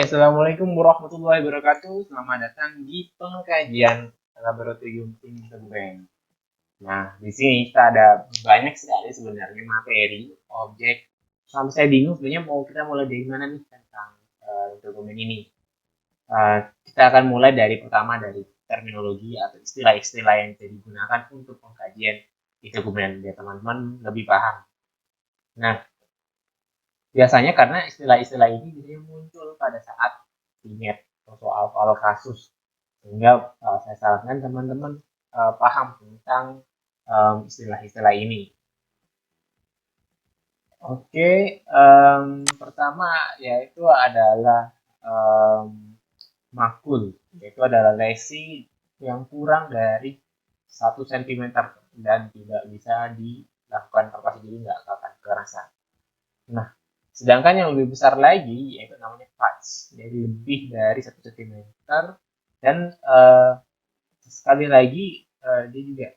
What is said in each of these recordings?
Assalamualaikum warahmatullahi wabarakatuh. Selamat datang di pengkajian Laboratorium Interbank. Nah, di sini kita ada banyak sekali sebenarnya materi, objek. Sampai saya bingung sebenarnya kita mulai dari mana nih tentang dokumen ini. Kita akan mulai dari pertama dari terminologi atau istilah-istilah yang bisa digunakan untuk pengkajian di dokumen biar teman-teman lebih paham. Nah, biasanya karena istilah-istilah ini biasanya muncul pada saat ingat soal kasus, sehingga saya sarankan teman-teman paham tentang istilah-istilah ini. Oke, pertama yaitu adalah makul, yaitu adalah lesi yang kurang dari 1 cm dan tidak bisa dilakukan perpasi, jadi nggak akan kerasa. Nah, sedangkan yang lebih besar lagi yaitu namanya patch, jadi lebih dari 1 cm dan sekali lagi dia juga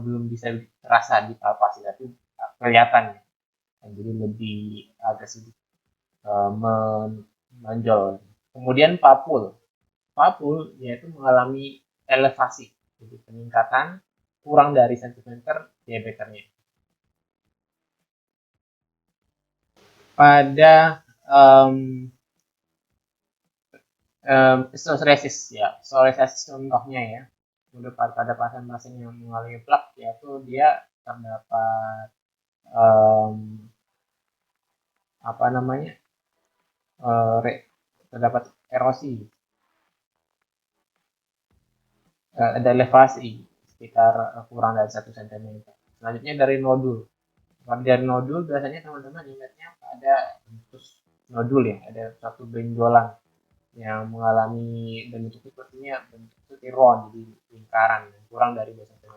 belum bisa terasa dipalpasi tapi kelihatan ya. Jadi lebih agak sedikit menonjol. Kemudian papul. Papul yaitu mengalami elevasi, jadi peningkatan kurang dari sentimeter diameternya. Pada psoriasis ya, psoriasis contohnya ya, pada pasien-pasien yang mengalami plak, yaitu dia terdapat apa namanya terdapat erosi, ada elevasi sekitar kurang dari 1 cm. Selanjutnya dari nodul. Kalau dari nodul biasanya teman-teman ingatnya pada bentuk nodul ya, ada satu benjolan yang mengalami bentuk sepertinya bentuk tiron, jadi lingkaran kurang dari 2 cm.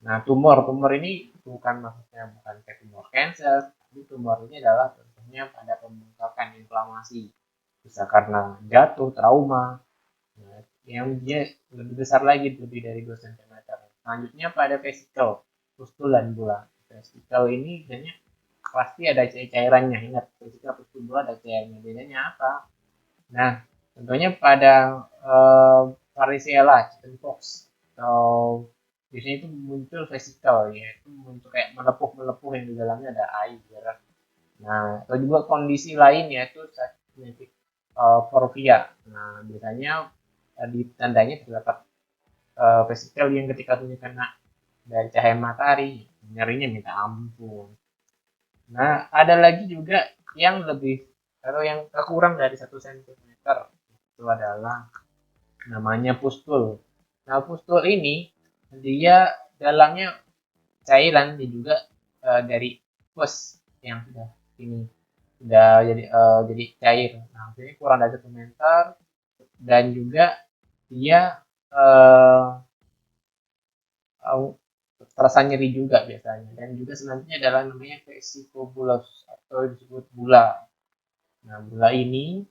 Nah, tumor ini bukan kayak tumor cancer, tapi tumor ini adalah contohnya pada pembengkakan inflamasi, bisa karena jatuh, trauma, nah, yang dia lebih besar lagi, lebih dari 2 cm. Selanjutnya pada vesikel, pustul dan bula. Vesikel ini biasanya pasti ada cairannya, ingat vesikel, pustul, bula ada cairannya. Bedanya apa? Nah, contohnya pada varicella, chickenpox, atau biasanya itu muncul vesikel, yaitu muncul kayak melepuh yang di dalamnya ada air. Nah, atau juga kondisi lain yaitu penyakit porfia. Nah, biasanya ditandanya terdapat vesikel yang ketika kena dari cahaya matahari, nyerinya minta ampun. Nah, ada lagi juga yang lebih atau yang kurang dari 1 cm, itu adalah namanya pustul. Nah, pustul ini dia dalamnya cairan dan juga dari pus yang sudah ini sudah jadi cair. Nah, ini kurang dari 1 meter dan juga dia uh, terasa nyeri juga biasanya, dan juga selanjutnya adalah namanya vesicobulus atau disebut bula. Nah, bula ini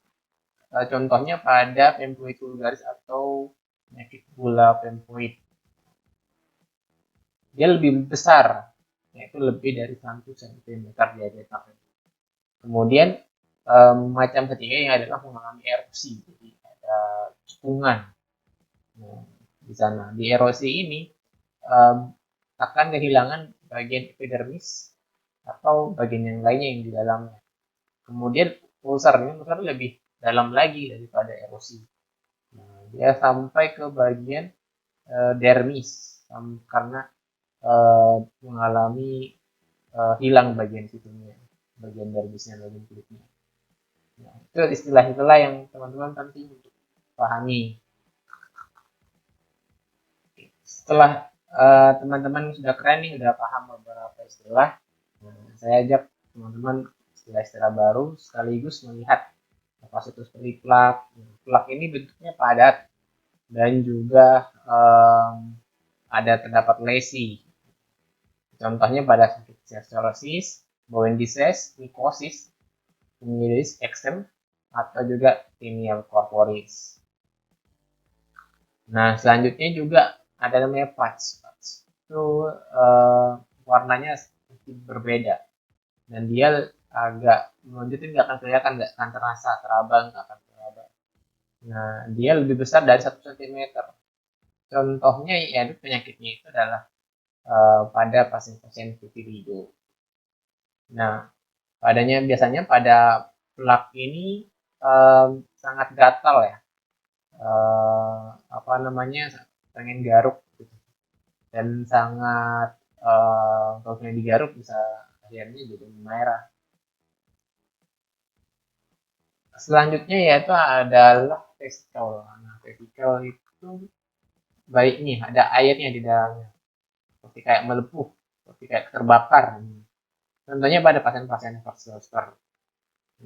contohnya pada pemphigoid vulgaris atau penyakit bula pemphigoid. Dia lebih besar, yaitu lebih dari 1 cm diameternya. Kemudian macam ketiga yang adalah mengalami erupsi, jadi ada cekungan. Nah, di sana di erosi ini akan kehilangan bagian epidermis atau bagian yang lainnya yang di dalamnya. Kemudian ulcer lebih dalam lagi daripada erosi. Nah, dia sampai ke bagian dermis karena mengalami hilang bagian situnya, bagian dermisnya, bagian kulitnya. Nah, itu istilah-istilah yang teman-teman penting untuk pahami. Setelah teman-teman sudah keren nih, sudah paham beberapa istilah, saya ajak teman-teman istilah-istilah baru sekaligus melihat apa itu seperti plak. Plak ini bentuknya padat dan juga ada terdapat lesi. Contohnya pada sakit psoriasis, bone disease, mycosis, psoriasis eczema, atau juga tinea corporis. Nah, selanjutnya juga ada namanya patch. Itu warnanya sedikit berbeda dan dia agak melanjutin nggak akan kelihatan, nggak akan terasa teraba, nggak akan teraba. Nah, dia lebih besar dari 1 cm. Contohnya ya penyakitnya itu adalah pada pasien-pasien vitiligo. Nah, biasanya pada plak ini sangat gatal ya, apa namanya, pengen garuk gitu. Dan sangat kalau misalnya digaruk bisa akhirnya jadi merah. Selanjutnya yaitu adalah vesikel. Nah, vesikel itu baik nih ada airnya di dalamnya, seperti kayak melepuh, seperti kayak terbakar. Contohnya pada pasien-pasien zoster,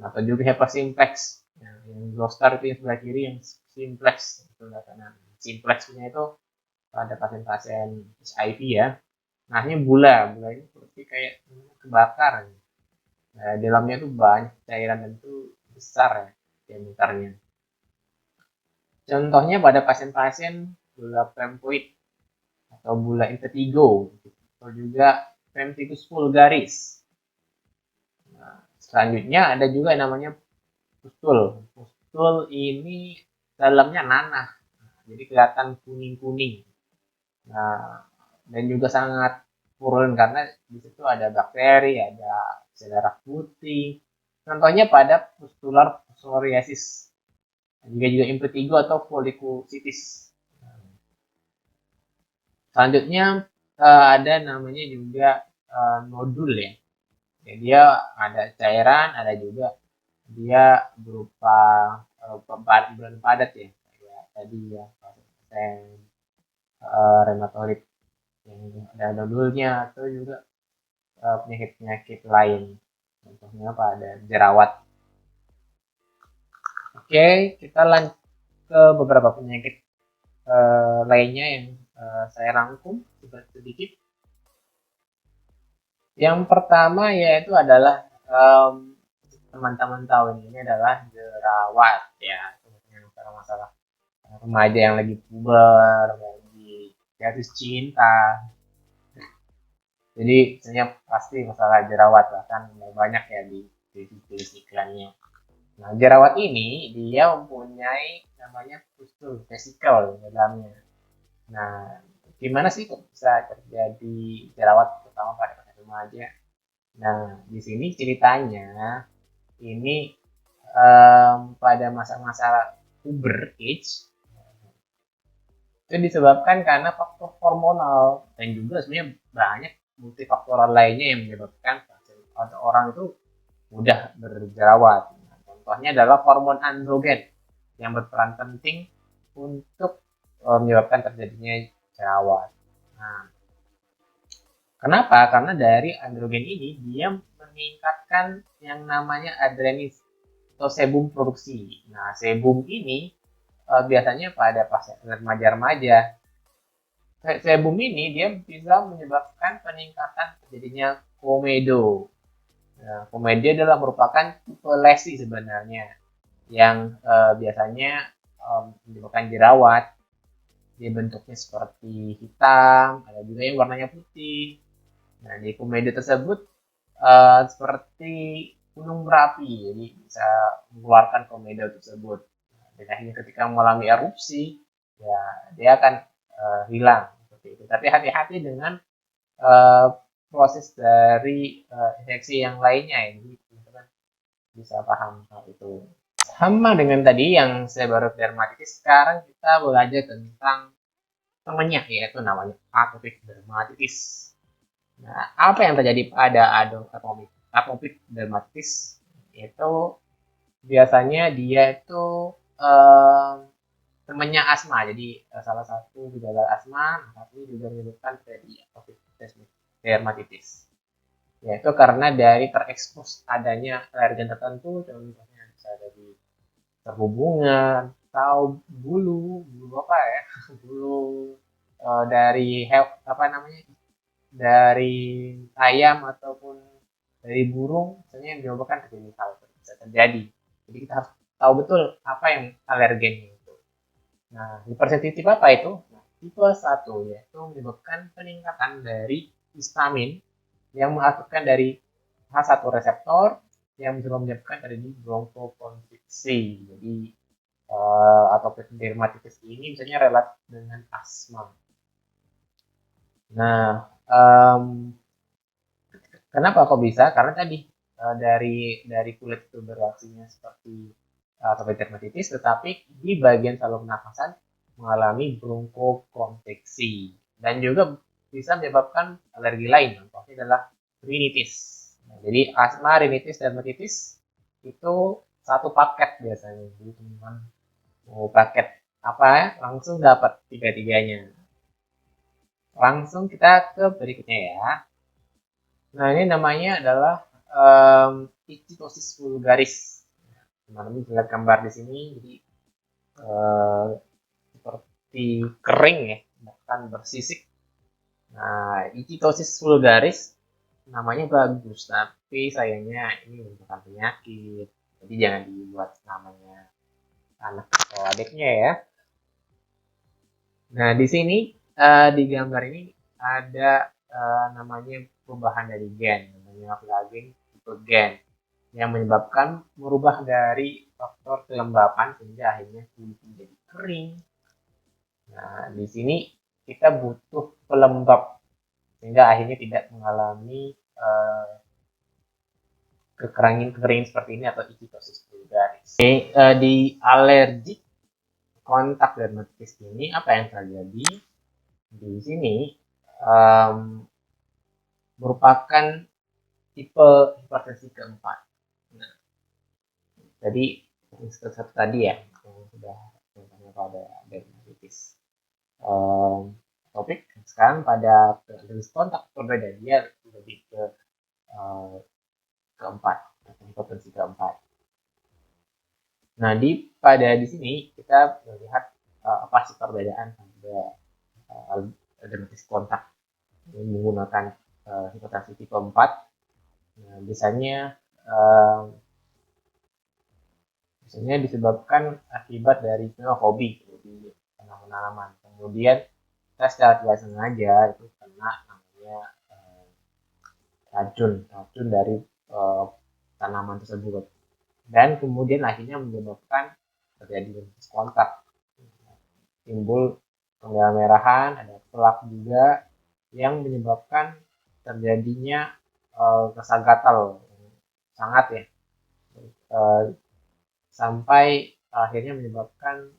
atau juga hepatimplex. Nah, yang zoster itu yang sebelah kiri, yang simplex itu sebelah kanan. Simplexnya itu pada pasien-pasien HIV ya. Nah, ini bula ini seperti kayak kebakar. Nah, di dalamnya itu banyak cairan dan itu besar ya diameternya. Contohnya pada pasien-pasien bula pemphoid atau bula impetigo, atau juga pemphigus vulgaris. Nah, selanjutnya ada juga yang namanya pustul. Pustul ini dalamnya nanah, jadi kelihatan kuning-kuning. Nah, dan juga sangat purun karena di situ ada bakteri, ada sel darah putih. Contohnya pada pustular psoriasis, juga impetigo atau folikusitis. Selanjutnya ada namanya juga nodul ya. Ya, dia ada cairan, ada juga dia berupa bulan padat ya. Kayak tadi ya, rheumatoid yang ada nodulnya, atau juga penyakit-penyakit lain. Contohnya apa? Ada jerawat. Oke, kita lanjut ke beberapa penyakit lainnya yang saya rangkum sedikit. Yang pertama yaitu adalah teman-teman tahu ini adalah jerawat ya, masalah remaja yang lagi puber, lagi jatuh cinta. Jadi sebenarnya pasti masalah jerawat lah, kan banyak ya di iklannya. Nah, jerawat ini dia mempunyai namanya pustul vesikel di dalamnya. Nah, gimana sih kok bisa terjadi jerawat terutama pada remaja? Nah, di sini ceritanya ini pada masa-masa puber age itu disebabkan karena faktor hormonal, dan juga sebenarnya banyak multifaktoral lainnya yang menyebabkan orang itu mudah berjerawat. Nah, contohnya adalah hormon androgen yang berperan penting untuk menyebabkan terjadinya jerawat. Nah, kenapa? Karena dari androgen ini dia meningkatkan yang namanya adrenis atau sebum produksi. Nah, sebum ini biasanya pada pasien remaja-remaja. Sebum ini dia bisa menyebabkan peningkatan terjadinya komedo. Nah, komedo adalah merupakan tipe lesi sebenarnya yang biasanya menyebabkan jerawat. Dia bentuknya seperti hitam, ada juga yang warnanya putih. Nah, di komedo tersebut seperti gunung berapi, jadi bisa mengeluarkan komedo tersebut. Dan akhirnya ketika mengalami erupsi, ya dia akan hilang seperti itu. Tapi hati-hati dengan uh, proses dari infeksi yang lainnya, ini teman-teman bisa paham hal itu. Sama dengan tadi yang saya baru dermatitis, sekarang kita belajar tentang temannya, yaitu namanya atopic dermatitis. Nah, apa yang terjadi pada atopic dermatitis itu biasanya dia itu eh, temannya asma. Jadi salah satu gejala asma, tapi juga menyebabkan terjadi atopic dermatitis. Yaitu karena dari terekspos adanya alergen tertentu, contohnya bisa dari terhubungan atau bulu apa ya, bulu dari apa namanya, dari ayam ataupun dari burung, misalnya yang menyebabkan terjadi hal bisa terjadi. Jadi kita harus tahu betul apa yang alergennya itu. Nah, hipersensitif apa itu? Nah, tipe 1 yaitu menyebabkan peningkatan dari histamin yang mengaktifkan dari H1 reseptor yang bisa menyebabkan terjadi bronkokonstriksi. Jadi atopic dermatitis ini biasanya relatif dengan asma. Nah, kenapa kok bisa? Karena tadi dari kulit itu bereaksinya seperti atopic dermatitis, tetapi di bagian saluran pernafasan mengalami bronkokonstriksi dan juga bisa menyebabkan alergi lain. Contohnya adalah rinitis. Nah, jadi asma, rinitis, dermatitis itu satu paket biasanya. Jadi teman-teman mau paket apa ya? Langsung dapat tiga-tiganya. Langsung kita ke berikutnya ya. Nah, ini namanya adalah ichthyosis vulgaris. Teman-teman bisa lihat gambar di sini, jadi seperti kering ya, bahkan bersisik. Nah, ichthyosis vulgaris namanya bagus, tapi sayangnya ini bukan penyakit. Jadi jangan dibuat namanya anak atau adiknya ya. Nah, di sini di gambar ini ada namanya perubahan dari gen, namanya plugin tipe gen yang menyebabkan merubah dari faktor kelembapan sehingga akhirnya kulit menjadi kering. Nah, di sini kita butuh pelembab sehingga akhirnya tidak mengalami kekeringan seperti ini atau ichthyosis vulgaris. Di alergi kontak dermatitis ini apa yang terjadi? Di sini um, merupakan tipe hipertensi keempat. Nah, jadi satu tadi ya yang sudah contohnya pada dermatitis topik. Sekarang pada jenis kontak berbeda, dia lebih ke uh, keempat, hipertensi keempat. Nah, di sini kita melihat apa sih perbedaan pada dermatitis kontak ini menggunakan hipertensi tipe 4. Nah, biasanya disebabkan akibat dari xenofobi di tanaman-tanaman. Kemudian kita secara tidak sengaja itu kena namanya racun dari tanaman tersebut, dan kemudian akhirnya menyebabkan terjadi kontak, timbul kemerah-merahan, ada pelak juga yang menyebabkan terjadinya rasa gatal sangat ya, sampai akhirnya menyebabkan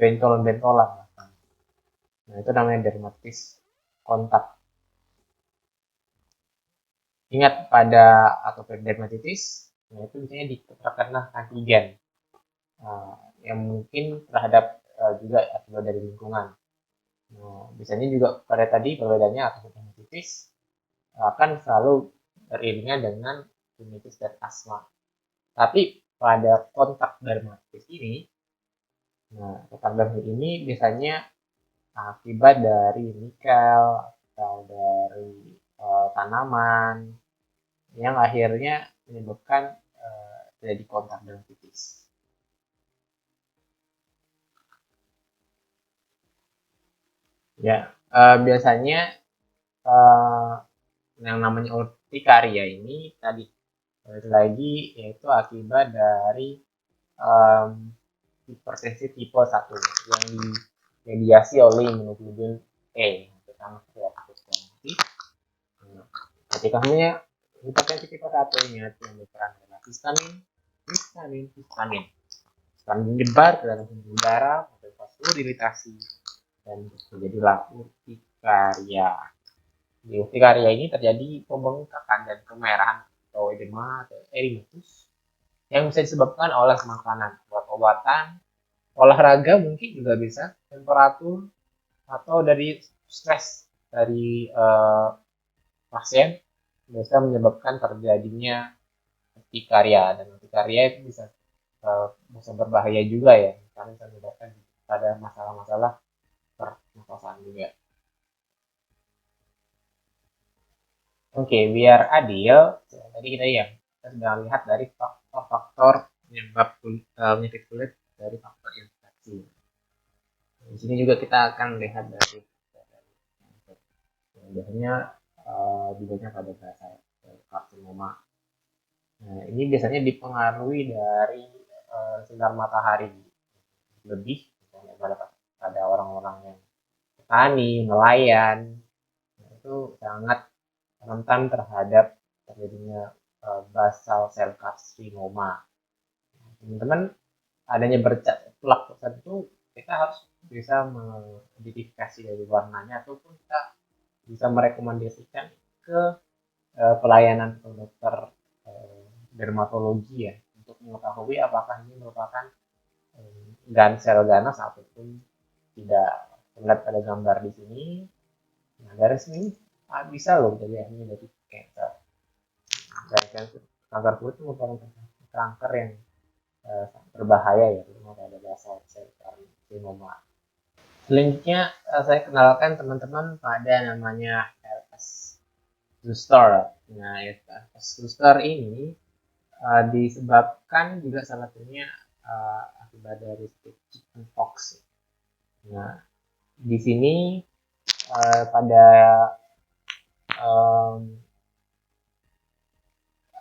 bentolan-bentolan. Nah, itu namanya dermatitis kontak. Ingat pada atopic dermatitis, nah itu biasanya terkena antigen yang mungkin terhadap juga akibat dari lingkungan. Nah, biasanya juga pada tadi perbedaannya atopic dermatitis akan selalu beriringan dengan rinitis dan asma. Tapi pada kontak dermatitis ini, nah kontak dermatitis ini biasanya akibat dari nikel atau dari tanaman yang akhirnya menyebabkan terjadi kontak dermatitis. Ya, biasanya yang namanya urtikaria ini tadi lagi yaitu akibat dari hipertensi tipe 1 yang dimediasi oleh imunoglobulin E. Pertama nanti ketika punya hipertensi tipe 1 ini yang berperan adalah histamin. Histamin menyebar ke dalam pembuluh darah, vasodilatasi, dan terjadilah urtikaria. Di urtikaria ini terjadi pembengkakan dan kemerahan atau edema atau erythemus yang bisa disebabkan oleh makanan, obat-obatan, olahraga mungkin juga bisa, temperatur, atau dari stres dari pasien bisa menyebabkan terjadinya urtikaria, dan urtikaria itu bisa berbahaya juga ya, karena bisa menyebabkan pada masalah-masalah pernafasan juga. Oke, biar adil, tadi kita sudah lihat dari faktor-faktor penyebab penyakit kulit dari faktor infeksi. Di sini juga kita akan lihat dari biasanya dibanyak pada bahasa karsinoma. Nah, ini biasanya dipengaruhi dari sinar matahari lebih, misalnya pada orang-orang yang petani, nelayan, nah, itu sangat rentan terhadap terjadinya basal sel karsinoma. Teman-teman, adanya bercak plak tertentu, kita harus bisa mengidentifikasi dari warnanya, ataupun kita bisa merekomendasikan ke pelayanan ke dokter dermatologi ya, untuk mengetahui apakah ini merupakan sel ganas ataupun tidak. Terlihat pada gambar di sini, nah dari sini bisa loh jadi akhirnya dari cancer. Kanker kulit itu merupakan kanker yang berbahaya ya, terutama pada basal sel karsinoma. Selanjutnya saya kenalkan teman-teman pada namanya herpes zoster. Nah, herpes zoster ini disebabkan juga salah satunya akibat dari chickenpox. Nah, di sini pada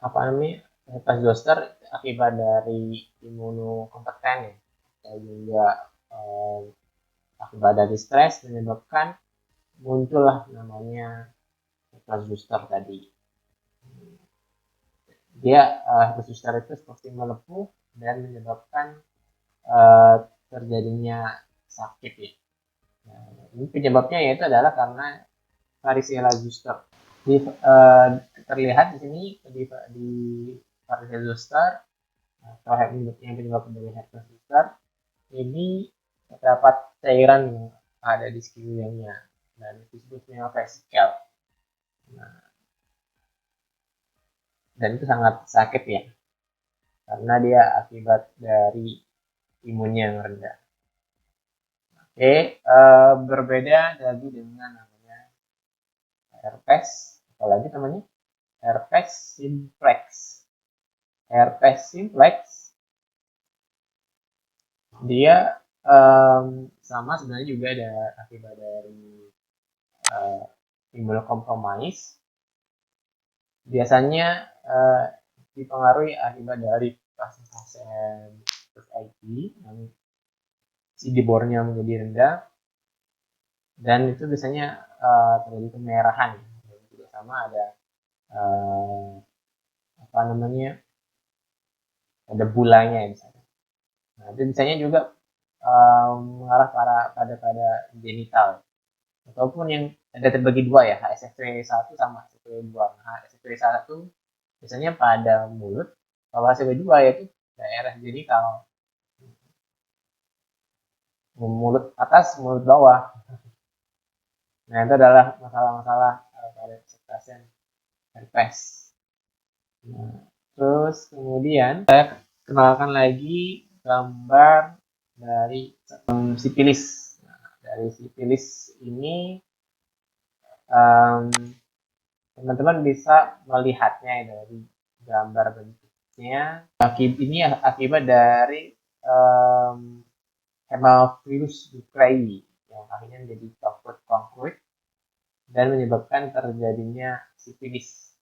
apa namanya, herpes zoster akibat dari imunokompeten ya, dan juga akibat dari stres menyebabkan muncullah namanya herpes zoster tadi. Dia herpes zoster itu seperti melepuh dan menyebabkan terjadinya sakit ya. Nah, ini penyebabnya yaitu adalah karena varicella zoster. Terlihat di sini di varicella zoster atau yang penyebab dari herpes zoster ini terdapat cairan yang ada di sekelilingnya dan disebutnya vesikel. Nah, dan itu sangat sakit ya, karena dia akibat dari imunnya yang rendah. Oke, berbeda lagi dengan namanya herpes, apalagi namanya herpes simplex. Herpes simplex dia sama sebenarnya juga ada akibat dari imunokompromis. Biasanya dipengaruhi akibat dari pasien-pasien HIV yang CD4-nya menjadi rendah, dan itu biasanya terjadi kemerahan. Dan juga sama ada apa namanya, ada bulanya misalnya. Nah, itu biasanya juga mengarah pada genital, ataupun yang ada terbagi dua ya, HSV1 sama HSV2. Nah, HSV1 biasanya pada mulut, kalau HSV2 yaitu daerah genital, mulut atas, mulut bawah. Nah, itu adalah masalah-masalah pada pasien herpes. Nah, terus kemudian saya kenalkan lagi gambar dari sipilis. Nah, dari sipilis ini teman-teman bisa melihatnya dari gambar bentuknya. Ini akibat dari Haemophilus ducreyi yang akhirnya menjadi coklat konkret dan menyebabkan terjadinya sipilis.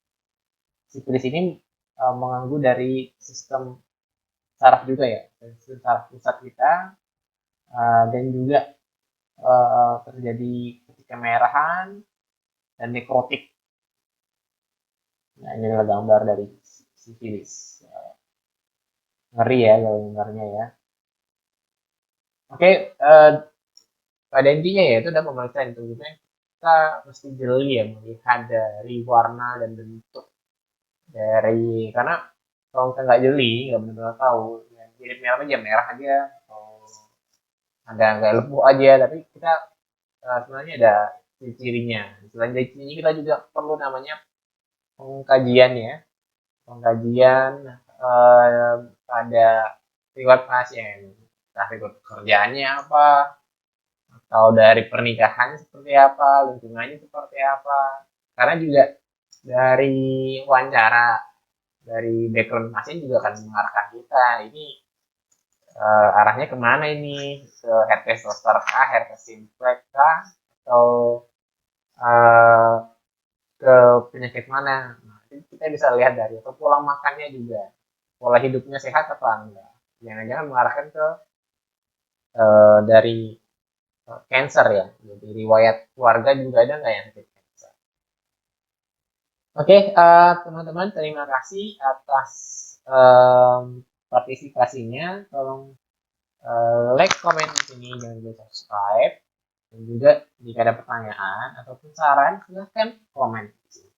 Sipilis ini mengganggu dari sistem saraf juga ya, sistem saraf pusat kita, dan juga terjadi kemerahan dan nekrotik. Nah, ini adalah gambar dari sipilis. Ngeri ya gambarnya ya. Oke, pada intinya ya itu adalah pemeriksaan itu. Kita mesti jeli ya melihat dari warna dan bentuk dari, karena kalau kita nggak jeli, nggak benar-benar tahu, ya, mirip merah aja, merah aja, atau ada nggak lepuh aja, tapi kita sebenarnya ada ciri-cirinya. Selain dari cirinya, kita juga perlu namanya pengkajian ya, pengkajian pada riwayat pasien, nah riwayat kerjaannya apa, atau dari pernikahan seperti apa, lingkungannya seperti apa, karena juga dari wawancara, dari background pasien juga akan mengarahkan kita ini arahnya kemana ini, ke herpes zoster kah, herpes simplex kah, atau ke penyakit mana. Nah, kita bisa lihat dari atau pola makannya juga, pola hidupnya sehat apa enggak. Jangan-jangan mengarahkan ke dari cancer ya, jadi riwayat keluarga juga ada nggak yang sakit cancer. Oke, teman-teman, terima kasih atas partisipasinya. Tolong like, comment di sini, jangan lupa subscribe. Dan juga jika ada pertanyaan ataupun saran, silahkan komen di sini.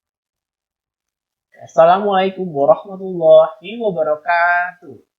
Assalamualaikum warahmatullahi wabarakatuh.